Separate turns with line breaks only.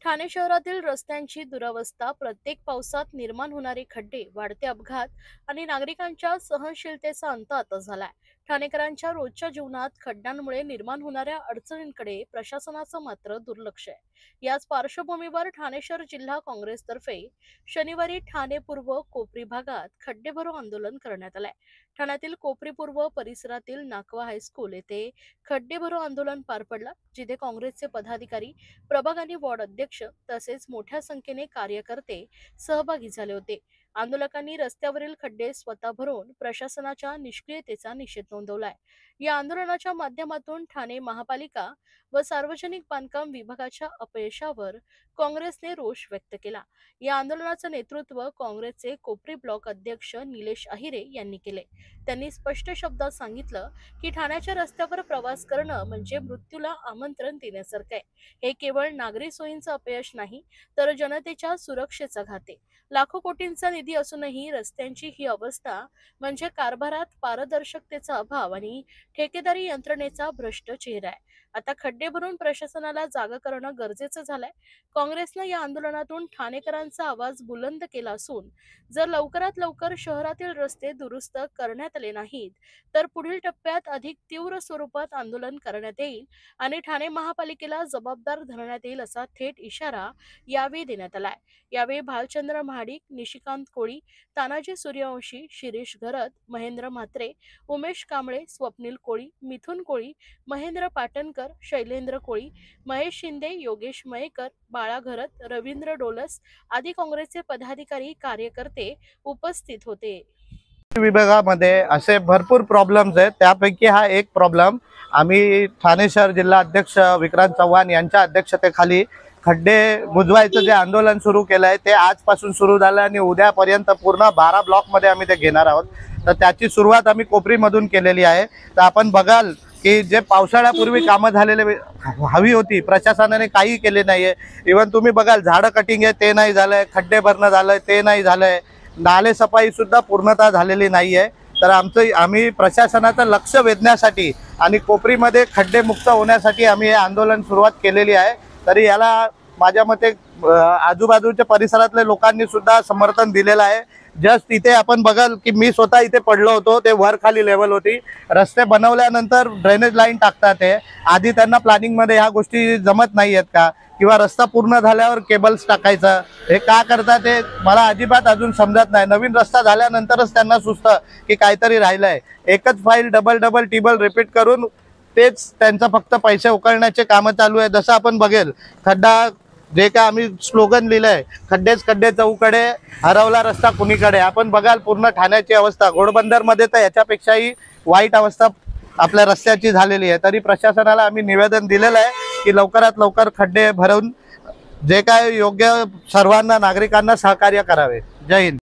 ठाणे शहरातील रस्त्यांची दुरवस्था, प्रत्येक पावसात निर्माण होणारे खड्डे, वाढते अपघात आणि नागरिकांच्या सहनशीलतेचा अंत आता झालाय. ठाणेकरांच्या रोजच्या जीवनात खड्ड्यांमुळे निर्माण होणाऱ्या अडचणींकडे प्रशासनाचं मात्र दुर्लक्ष आहे. याच पार्श्वभूमीवर ठाणे शहर जिल्हा काँग्रेसतर्फे शनिवारी ठाणे पूर्व कोपरी भागात खड्डे भरो आंदोलन करण्यात आलंय. ठाण्यातील कोपरी पूर्व परिसरातील नाकवा हायस्कूल येथे खड्डे भरो आंदोलन पार पडलं, जिथे काँग्रेसचे पदाधिकारी, प्रभाग आणि वॉर्ड अध्यक्ष तसेच मोठ्या संख्येने कार्यकर्ते सहभागी झाले होते. आंदोलकांनी रस्त्यावरील खड्डे स्वतः भरून प्रशासनाच्या निष्क्रियतेचा निषेध नोंदवलाय. या आंदोलनाच्या माध्यमातून ठाणे महापालिका व सार्वजनिक बांधकाम विभागाच्या अपयशावर काँग्रेसने रोष व्यक्त केला. या आंदोलनाचं नेतृत्व काँग्रेसचे कोपरी ब्लॉक अध्यक्ष निलेश अहिरे यांनी केले. त्यांनी स्पष्ट शब्दात सांगितलं की ठाण्याच्या रस्त्यावर प्रवास करणं म्हणजे मृत्यूला आमंत्रण देण्यासारखं आहे. हे केवळ नागरी सोयींचं अपयश नाही, तर जनतेच्या सुरक्षेचा घात आहे. लाखो कोटींचा निधी असूनही रस्त्यांची ही अवस्था म्हणजे कारभारात पारदर्शकतेचा अभाव आणि ठेकेदारी यंत्रणेचा भ्रष्ट चेहरा आहे. आता खड्डे भरून प्रशासनाला जागा करणं गरजेचं झालंय. काँग्रेसनं या आंदोलनातून ठाणेकरांचा आवाज बुलंद केला असून जर लवकरात लवकर शहरातील रस्ते दुरुस्त करण्यात आले नाहीत, तर पुढील टप्प्यात अधिक तीव्र स्वरूपात आंदोलन करण्यात येईल आणि ठाणे महापालिकेला जबाबदार धरण्यात येईल, असा थेट इशारा यावेळी देण्यात आलाय. यावेळी भालचंद्र महाडिक, निशिकांत कोळी, तानाजी सूर्यवंशी, शिरीष घरत, महेंद्र म्हात्रे, उमेश कांबळे, स्वप्नील कोळी, मिथुन कोळी, महेंद्र पाटणकर, शैलेंद्र कोळी, महेश शिंदे, योगेश मयेकर, बाळा घरत, रवींद्र डोलस आदी काँग्रेसचे पदाधिकारी, कार्यकर्ते उपस्थित होते.
विभागामध्ये असे भरपूर प्रॉब्लेम्स आहेत. त्यापैकी हा एक प्रॉब्लेम आम्ही ठाणे शहर जिल्हा अध्यक्ष विक्रांत चव्हाण यांच्या अध्यक्षतेखाली खड्डे बुजवायचं जे आंदोलन सुरू केलं आहे ते आजपासून सुरू झालं आणि उद्यापर्यंत पूर्ण 12 ब्लॉकमध्ये आम्ही ते घेणार आहोत. तर त्याची सुरुवात आम्ही कोपरीमधून केलेली आहे. तर आपण बघाल की जे पावसाळ्यापूर्वी कामं झालेले हवी होती, प्रशासनाने काही केले नाही आहे. इव्हन तुम्ही बघाल झाडं कटिंग आहे ते नाही झालं आहे, खड्डे भरणं झालं आहे ते नाही झालं आहे, नाले सफाई सुद्धा पूर्णतः झालेली नाही आहे. तर आम्ही प्रशासनाचं लक्ष वेधण्यासाठी आणि कोपरीमध्ये खड्डे मुक्त होण्यासाठी आम्ही हे आंदोलन सुरुवात केलेली आहे. तरी याला माझ्या मते आजूबाजूच्या परिसरातल्या लोकांनी सुद्धा समर्थन दिलेलं आहे. जस्ट इथे आपण बघाल की मी स्वतः इथे पडलो होतो, ते वर खाली लेवल होती. रस्ते बनवल्यानंतर ड्रेनेज लाईन टाकतात ते, आधी त्यांना प्लॅनिंगमध्ये ह्या गोष्टी जमत नाही आहेत का, किंवा रस्ता पूर्ण झाल्यावर केबल्स टाकायचं हे का करतात ते मला अजिबात अजून समजत नाही. नवीन रस्ता झाल्यानंतरच त्यांना सुचतं की काहीतरी राहिलंय. एकच फाईल डबल रिपीट करून तेच त्यांचं फक्त पैसे उकळण्याचे कामं चालू आहे. जसं आपण बघेल खड्डा जे काय आम्ही स्लोगन लिहिलंय, खड्डेच खड्डे चौकडे, हरवला रस्ता कुणीकडे. आपण बघाल पूर्ण ठाण्याची अवस्था, घोडबंदरमध्ये तर याच्यापेक्षाही वाईट अवस्था आपल्या रस्त्याची झालेली आहे. तरी प्रशासनाला आम्ही निवेदन दिलेलं आहे की लवकरात लवकर खड्डे भरून जे काय योग्य सर्वांना नागरिकांना सहकार्य करावे. जय हिंद.